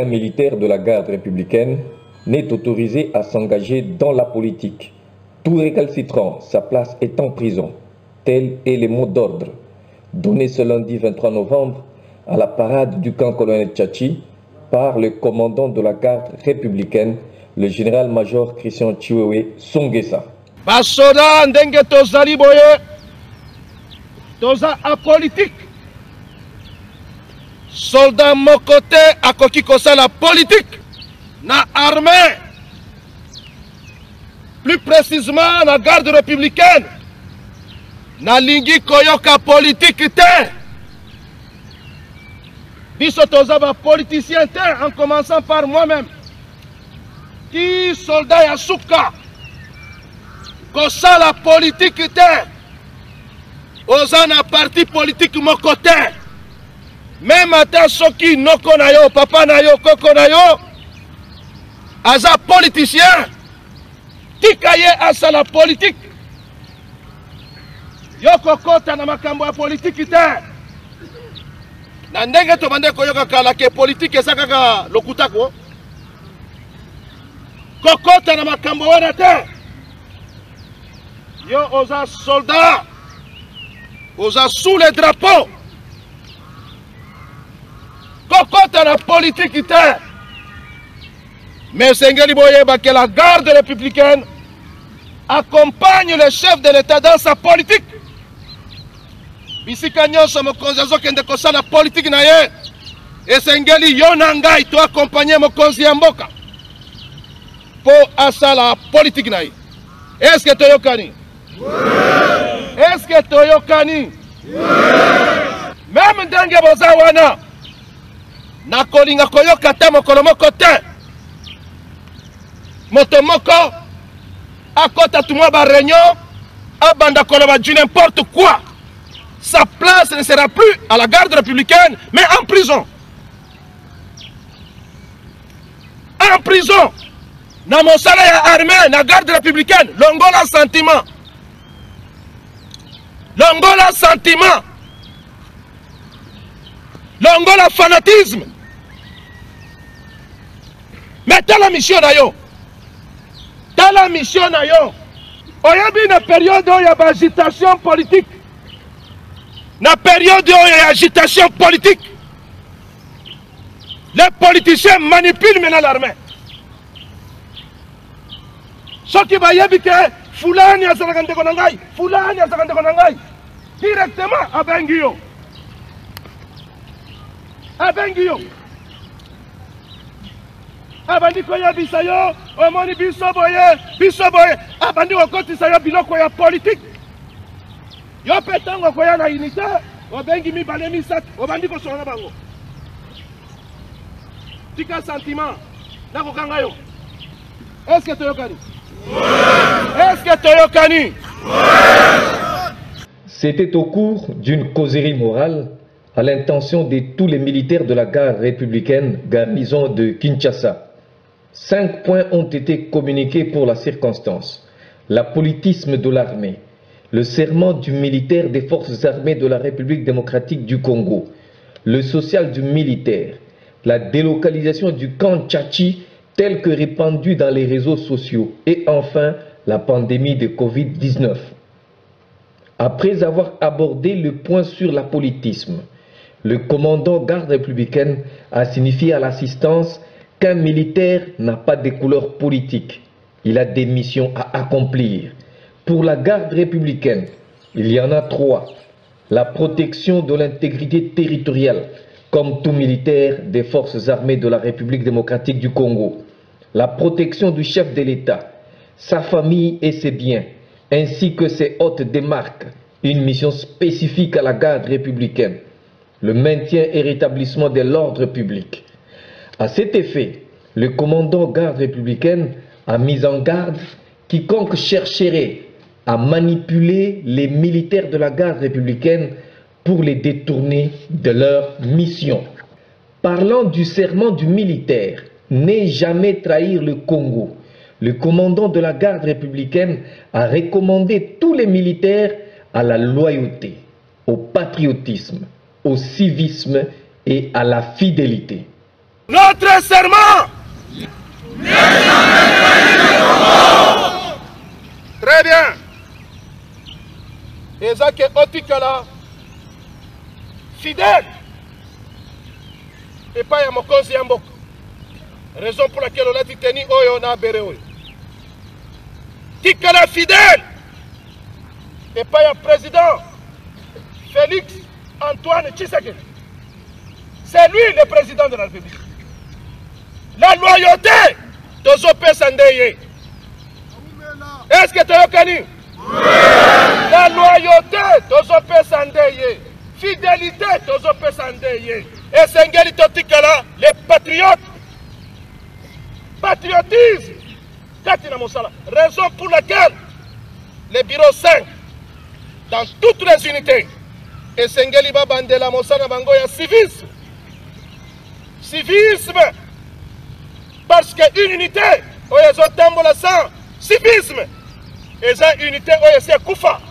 Aucun militaire de la garde républicaine n'est autorisé à s'engager dans la politique. Tout récalcitrant, sa place est en prison. Tel est le mot d'ordre donné ce lundi 23 novembre à la parade du camp colonel Tchachi par le commandant de la garde républicaine, le général-major Christian Chiwewe Songesa. Basoda ndenge tozali boye toza apolitique. Soldat mokote akoki kosala politique na armée, plus précisément la garde républicaine. Na lingi koyoka politique te. Biso toza ba politicien te, en commençant par moi-même. Qui soldat ya suka kosala politique te. Oza na parti politique moko te. Même ata soki noko na yo, papa na yo, koko na yo, aza politicien. Tika ye asala politique. Yo kokota na makambo ya politique te. Na ndenge to bande koyoka kala ke politique eza kaka lokutako. Kokota na makambo wana te. Yo oza soldat. Oza sous les drapeaux. Kokota na politique te. Mais sengeli boyeba que la garde républicaine accompagne le chef de l'État dans sa politique. Bisika nyonso mokonzi azokende kosala politique na ye, esengeli yo na ngai to accompagner mokonzi ya mboka po asala politique na ye. Est-ce que toyokani? Est-ce que toyokani? Même ndenge boza wana na kolinga koyoka te mokolo moko te. Moto moko akota tumwa ba réunion abanda koloba du n'importe quoi. Sa place ne sera plus à la garde républicaine, mais en prison. En prison. Dans mon salaire armé, la garde républicaine, l'ongola sentiment. L'ongola sentiment. L'ongola fanatisme. Mais t'as la mission d'ailleurs. T'as la mission d'ailleurs. Il y a une période où il y a agitation politique. Na période où il y a agitation politique, les politiciens manipulent maintenant l'armée. Ce qui va y avoir que Fulani a Sakante Konangai, Fulani a Sakante Konangai, directement à Bengio. À Bengio. Abandi Koya Bisayo, Omoni Bisoboye, Abandi Okoti Sayo Biloko ya politique. Yo petango koya na unité, obengi mi balemi sat, obandi ko sona bango. Tika sentiment, na kokanga yo. Est-ce que toyokani? Est-ce que toyokani? C'était au cours d'une causerie morale à l'intention de tous les militaires de la garde républicaine garnison de Kinshasa. 5 points ont été communiqués pour la circonstance. L'apolitisme de l'armée, le serment du militaire des forces armées de la République démocratique du Congo, le social du militaire, la délocalisation du camp Tchachi tel que répandu dans les réseaux sociaux et enfin la pandémie de Covid-19. Après avoir abordé le point sur l'apolitisme, le commandant garde républicaine a signifié à l'assistance qu'un militaire n'a pas de couleur politique. Il a des missions à accomplir. Pour la garde républicaine, il y en a 3. La protection de l'intégrité territoriale, comme tout militaire des forces armées de la République démocratique du Congo. La protection du chef de l'État, sa famille et ses biens, ainsi que ses hôtes de marque, une mission spécifique à la garde républicaine. Le maintien et rétablissement de l'ordre public. À cet effet, le commandant garde républicaine a mis en garde quiconque chercherait à manipuler les militaires de la garde républicaine pour les détourner de leur mission. Parlant du serment du militaire, ne jamais trahir le Congo, le commandant de la garde républicaine a recommandé tous les militaires à la loyauté, au patriotisme, au civisme et à la fidélité. Notre serment. Très bien. Ezake Otikala, fidèle. Et pas Yamokozi Yambok. Raison pour laquelle on a dit teni oyo na bereoyo. Tikala fidèle. Et pas un président Félix Antoine Tshisekedi. C'est lui le président de la République. La loyauté Tozo Pesandeye. Est-ce que tu as connu? La loyauté Tozo Pesandeye. Fidélité Tozo Pesandeye. Et Sengeli Totikala, les patriotes. Patriotisme. Raison pour laquelle les bureaux 5 dans toutes les unités et Sengeli Babandela Mosana Bangoya civisme. Civisme. Parce qu'une unité, ils ont tambola sans civisme. Et ça, unité, c'est Koufa.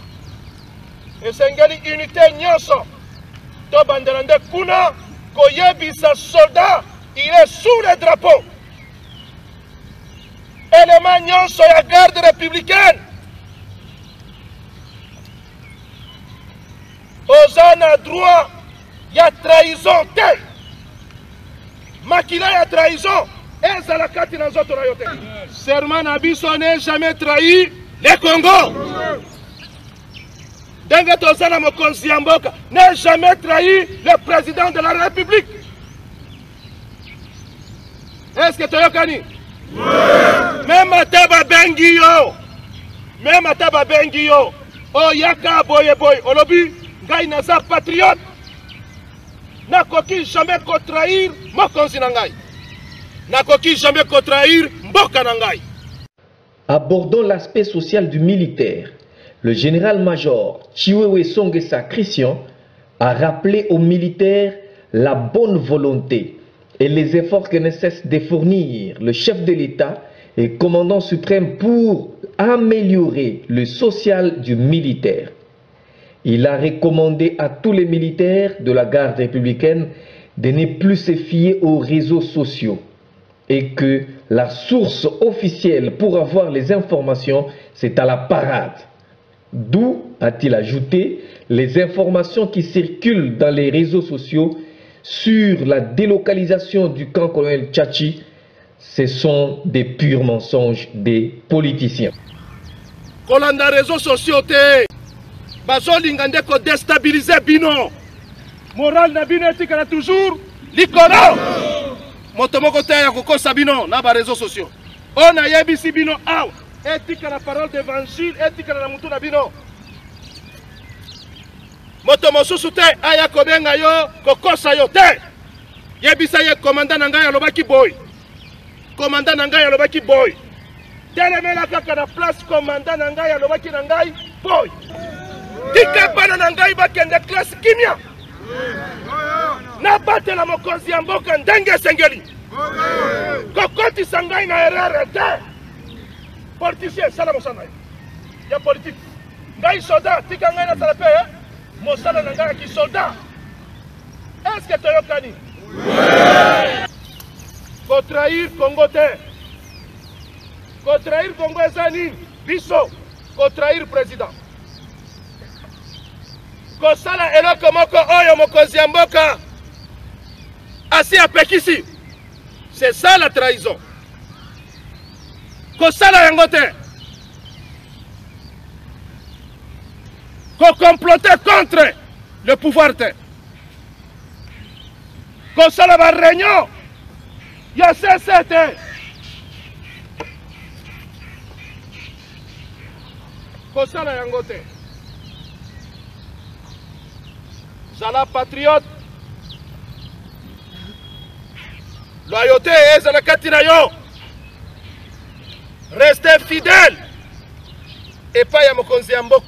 Et Sengeli unité Nyoso. To Bandelande Kuna, Koyebisa soldat, il est sous le drapeau. Élément Nyoso, la garde républicaine. Ozana droit, il y a trahison. Makila, il y a trahison. Et ça la carte dans notre royauté. Serman Abisso n'est jamais trahi les Congo. Dengue Ozana Mokonzi Yamboka n'a jamais trahi le président de la République. Est-ce que tu as connu? Même à Taba Benguio. Même à Taba Benguio. Oh, Yaka Boye Boy. Olobi. Ngai naza patriote. Nakoki jamais trahir mokonzi nangai. Nakoki jamais trahir mboka nangai. Abordons l'aspect social du militaire. Le général-major Chiwewe Songesa Christian a rappelé aux militaires la bonne volonté et les efforts que ne cesse de fournir le chef de l'État et commandant suprême pour améliorer le social du militaire. Il a recommandé à tous les militaires de la garde républicaine de ne plus se fier aux réseaux sociaux et que la source officielle pour avoir les informations, c'est à la parade. D'où, a-t-il ajouté, les informations qui circulent dans les réseaux sociaux sur la délocalisation du camp colonel Tchachi, ce sont des purs mensonges des politiciens. Kolanda réseaux sociaux bazolinga ndeko déstabiliser bino. Moral na bino etikala toujours likolo. Moto moko te ya kokosa bino na ba réseaux sociaux. On a yebisi bino aw etikala parole d'évangile etikala na mutu na bino. Moto mosusu te aya kobenga yo kokosa yo te. Yebisa ye commandant na ngai alobaki boy. Commandant na ngai alobaki boy. Telemela kaka na place commandant na ngai alobaki na ngai boy. Tika bana na ngai bakende classe kimia. Na bate la mokonzi ya mboka ndenge sengeli. Kokoti sangai na erreur te. Politicien sala mosana. Ya politique. Ngai soldat tika ngai na sala pe. Mosala na ngai ki soldat. Est-ce que tu as yokani? Faut trahir Congo te. Faut trahir Congo ezani biso. Faut trahir président. Kosala eloko moko oyo mokonzi ya mboka asi apekisi. C'est ça la trahison. Kosala yango te. Ko comploter contre le pouvoir te. Kosala ba réunion ya CCT. Kosala yango te. Zala patriote. Loyauté ezala katina yo. Restez fidèle. Et pas ya mokonzi ya mboka.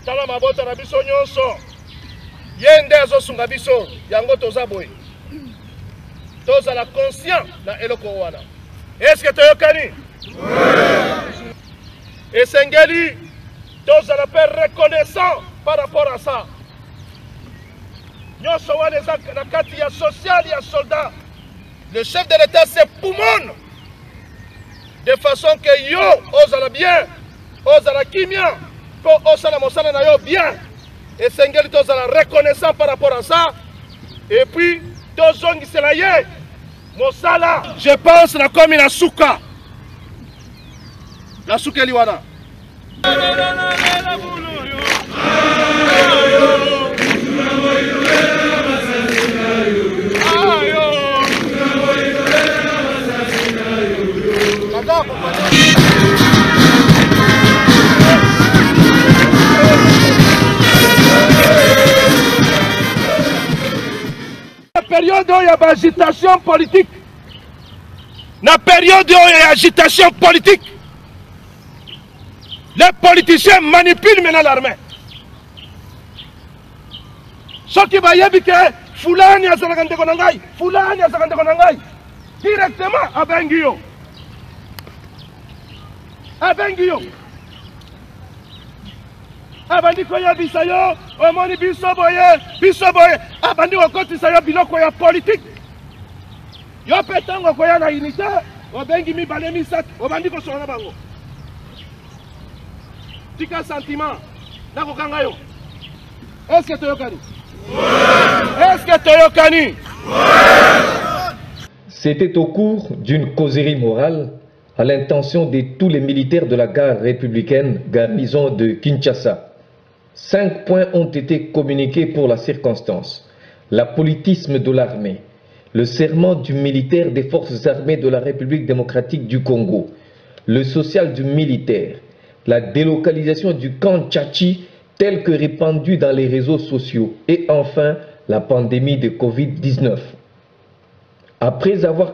Tala mabota na biso nyonso. Yende azosunga biso yango toza boye. Tozala conscient na eloko wana. Est-ce que toyokani? Oui. Et Sengeli tozala pe reconnaissant par rapport à ça. nyonso wana eza na kati ya social ya soldat. Le chef de l'État c'est poumon de façon que yo ozala bien, ozala kimia, po osala mosala na yo bien. Et sengeli tozala reconnaissant par rapport à ça. Et puis tozongisela ye mosala. Je pense na komi na suka. La suka liwana. La période où il y a agitation politique, la période où il y a agitation politique, les politiciens manipulent maintenant l'armée. Ce qui va y avoir, Fulani a Zalagande Konangai, Fulani a Zalagande Konangai, directement à Bengio. À Bengio. Abandi koya bisayo, omoni bisoboye, abandi wakoti sayo biloko ya politique. Yo petango koya na unité, obengi mi balemi sat, obandi ko sona bango. Tika sentiment, na kokanga yo. Est-ce que toyokani? Est-ce que toyokani? C'était au cours d'une causerie morale à l'intention de tous les militaires de la garde républicaine garnison de Kinshasa. 5 points ont été communiqués pour la circonstance. L'apolitisme de l'armée, le serment du militaire des forces armées de la République démocratique du Congo, le social du militaire, la délocalisation du camp Tchachi tel que répandu dans les réseaux sociaux et enfin la pandémie de Covid-19. Après avoir